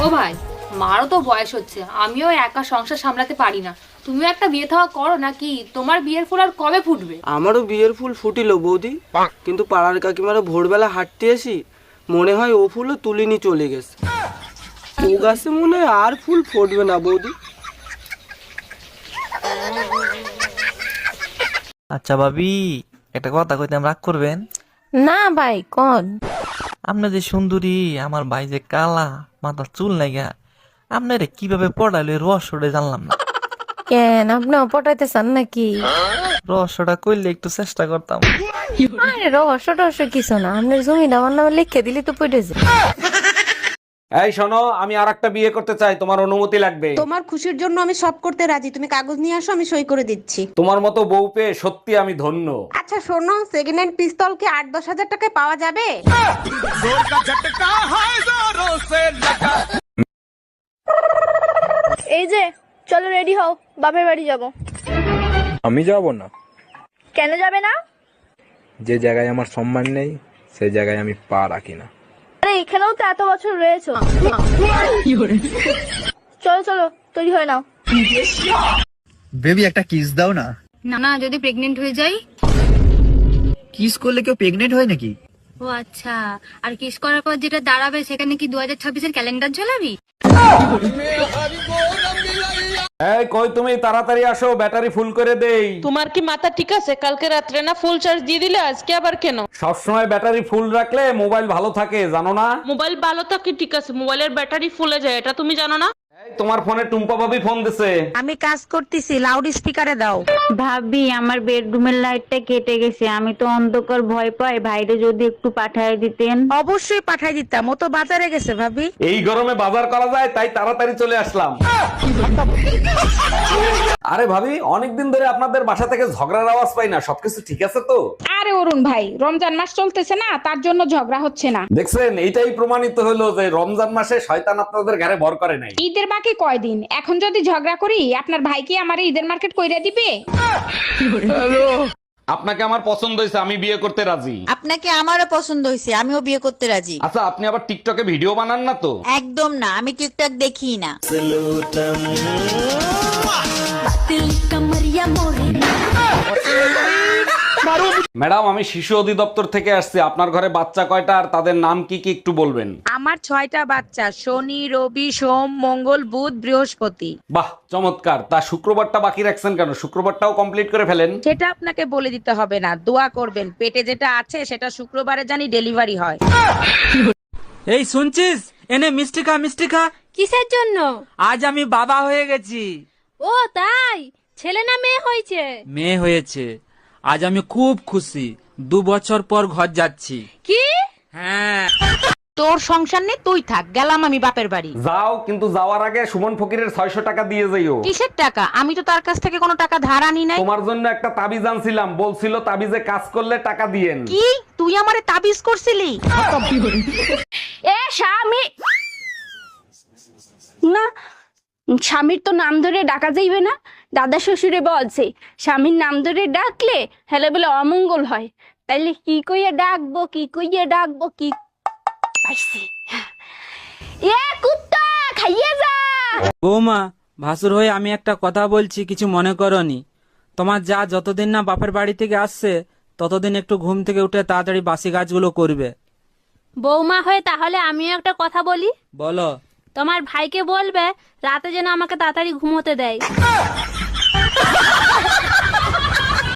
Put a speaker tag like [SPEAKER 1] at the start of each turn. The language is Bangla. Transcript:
[SPEAKER 1] ও ভাই, মারও তো বয়স হচ্ছে, আমিও একা সংসার সামলাতে পারি না। তুমিও একটা বিয়ে থাওয়া করো নাকি? তোমার বিয়ের ফুল আর কবে ফুটবে?
[SPEAKER 2] আমারও বিয়ের ফুল ফুটিল বৌদি, কিন্তু পাড়ার কাকিমারা ভোরবেলা হাঁটতে আসি, মনে হয় ও ফুলও তুলিনি চলে গেছে। ও গাছে মনে হয় আর ফুল ফুটবে না বৌদি।
[SPEAKER 3] আচ্ছা ভাবি, একটা কথা কইতাম, রাগ করবেন
[SPEAKER 4] না ভাই কোন?
[SPEAKER 3] আপনি যে সুন্দরী, আমার ভাই যে কালা, মাথার চুল নাইগা, আপনারে কিভাবে পড়াইলে রহস্যটা জানলাম না।
[SPEAKER 4] কেন আপনি পটাইতে চান নাকি?
[SPEAKER 3] রহস্যটা কইলে একটু চেষ্টা করতাম।
[SPEAKER 4] আরে রহস্য টহস্য কিছু না, আপনার জমিটা আমার নামে লিখে দিলে তো পড়ে যায়।
[SPEAKER 5] এই শোনো, আমি আরেকটা বিয়ে করতে চাই, তোমার অনুমতি লাগবে।
[SPEAKER 6] তোমার খুশির জন্য আমি সব করতে রাজি, তুমি কাগজ নিয়ে আসো, আমি সই করে দিচ্ছি।
[SPEAKER 5] তোমার মতো বউ পেয়ে সত্যি আমি ধন্য।
[SPEAKER 6] আচ্ছা শোনো, সেকেন্ড হ্যান্ড পিস্তল কি 8-10 হাজার টাকায় পাওয়া যাবে?
[SPEAKER 7] এই যে চলো রেডি হও, বাপের বাড়ি যাব।
[SPEAKER 8] আমি যাব না।
[SPEAKER 7] কেন যাবে না?
[SPEAKER 8] যে জায়গায় আমার সম্মান নেই সেই জায়গায় আমি পা রাখি না।
[SPEAKER 7] আরে এখানেও তো এত বছর রয়েছো। চলো চলো, তৈরি হয়ে নাও।
[SPEAKER 9] বেবি একটা কিস দাও না।
[SPEAKER 1] না না, যদি প্রেগনেন্ট হয়ে যাই?
[SPEAKER 9] কিস করলে কেউ প্রেগনেন্ট হয় নাকি?
[SPEAKER 1] ও আচ্ছা, আর কিস করার পর যেটা দাঁড়াবে সেখানে কি 2026-এর ক্যালেন্ডার ঝোলাবি?
[SPEAKER 5] এই কই তুমি, তাড়াতাড়ি আসো, ব্যাটারি ফুল করে দেই।
[SPEAKER 10] তোমার কি মাথা ঠিক আছে? কালকে রাত্রে না ফুল চার্জ দিয়ে দিলে, আজকে আবার কেন?
[SPEAKER 5] সবসময় ব্যাটারি ফুল রাখলে মোবাইল ভালো থাকে, জানো না?
[SPEAKER 10] মোবাইল ভালো থাকে ঠিক আছে, মোবাইলের ব্যাটারি ফুলে যায়, এটা তুমি জানো না?
[SPEAKER 5] এই তোমার ফোনে টুম্পা ভাবি ফোন দিছে।
[SPEAKER 6] আমি কাজ করতেছি, লাউড স্পিকারে দাও।
[SPEAKER 11] ভাবি আমার বেডরুমের লাইটটা কেটে গেছে, আমি তো অন্ধকার ভয় পাই, ভাইরে যদি একটু পাঠায় দিতেন।
[SPEAKER 6] অবশ্যই পাঠাই দিতাম, ও তো বাজারে গেছে ভাবি।
[SPEAKER 5] এই গরমে বাজার করা যায়, তাই তাড়াতাড়ি চলে আসলাম। আরে ভাবি, অনেকদিন ধরে আপনাদের বাসা থেকে ঝগড়ার আওয়াজ পাই না, সবকিছু ঠিক আছে তো?
[SPEAKER 10] আরে অরুণ ভাই, রমজান মাস চলতেছে না, তার জন্য ঝগড়া হচ্ছে না।
[SPEAKER 5] দেখছেন, এইটাই প্রমাণিত হলো যে রমজান মাসে শয়তান আপনাদের ঘরে ভর করে নাই।
[SPEAKER 10] ঈদের বাকি কয়দিন, এখন যদি ঝগড়া করি আপনার ভাই কি আমার ঈদের মার্কেট কইরা দিবে?
[SPEAKER 5] আপনাকে আমার পছন্দ হয়েছে, আমি বিয়ে করতে রাজি।
[SPEAKER 6] আপনাকে আমারও পছন্দ হয়েছে, আমিও বিয়ে করতে রাজি।
[SPEAKER 5] আচ্ছা, আপনি আবার টিকটকে ভিডিও বানান না তো?
[SPEAKER 6] একদম না, আমি টিকটক দেখি না।
[SPEAKER 5] ম্যাডাম, আমি শিশু অধিদপ্তর থেকে আসছি, আপনার ঘরে বাচ্চা কয়টা আর তাদের নাম কি কি একটু বলবেন?
[SPEAKER 6] আমার 6টা বাচ্চা, শনি, রবি, সোম, মঙ্গল, বুধ, বৃহস্পতি।
[SPEAKER 5] বাহ, চমৎকার। তা শুক্রবারটা বাকি রাখছেন কেন? শুক্রবারটাও কমপ্লিট করে ফেলেন।
[SPEAKER 6] সেটা আপনাকে বলে দিতে হবে না, দোয়া করবেন পেটে যেটা আছে সেটা শুক্রবারে জানি ডেলিভারি হয়।
[SPEAKER 2] এই শুনছিস, এনে মিষ্টি খা, মিষ্টি খা।
[SPEAKER 7] কিসের জন্য?
[SPEAKER 2] আজ আমি বাবা হয়ে গেছি।
[SPEAKER 7] ও তাই? ছেলে না মেয়ে হয়েছে?
[SPEAKER 2] মেয়ে হয়েছে। আজ আমি খুব খুশি, 2 বছর পর ঘর যাচ্ছি।
[SPEAKER 7] কি?
[SPEAKER 2] হ্যাঁ।
[SPEAKER 6] তোর সংসার নেই, তুই থাক, গেলাম আমি বাপের বাড়ি।
[SPEAKER 5] যাও, কিন্তু যাওয়ার আগে সুমন ফকিরের 600 টাকা দিয়ে যাইও।
[SPEAKER 6] কিসের টাকা? আমি তো তার কাছ থেকে কোনো টাকা ধার আনি নাই।
[SPEAKER 5] তোমার জন্য একটা তাবিজ আনছিলাম, বলছিল তাবিজে কাজ করলে টাকা দিয়েন।
[SPEAKER 6] কি তুই আমারে তাবিজ করছিলি?
[SPEAKER 7] এ স্বামী না, স্বামীর তো নাম ধরে ডাকা যাইবে না। দাদা শ্বশুরে বলছে স্বামীর নাম ধরে ডাকলে হেলে বলে অমঙ্গল হয়। তাইলে কি কইয়া ডাকবো, কি কইয়া ডাকবো, কি পাইছি? এ কুত্তা খাইয়ে যা।
[SPEAKER 2] বৌমা, ভাসুর হয়ে আমি একটা কথা বলছি, কিছু মনে করনি। তোমার যা যতদিন না বাপের বাড়ি থেকে আসছে ততদিন একটু ঘুম থেকে উঠে তাড়াতাড়ি বাসি কাজগুলো করবে।
[SPEAKER 7] বৌমা হয়ে তাহলে আমিও একটা কথা বলি।
[SPEAKER 2] বলো।
[SPEAKER 7] তোমার ভাইকে বলবে রাতে যেন আমাকে তাড়াতাড়ি ঘুমোতে দেয়।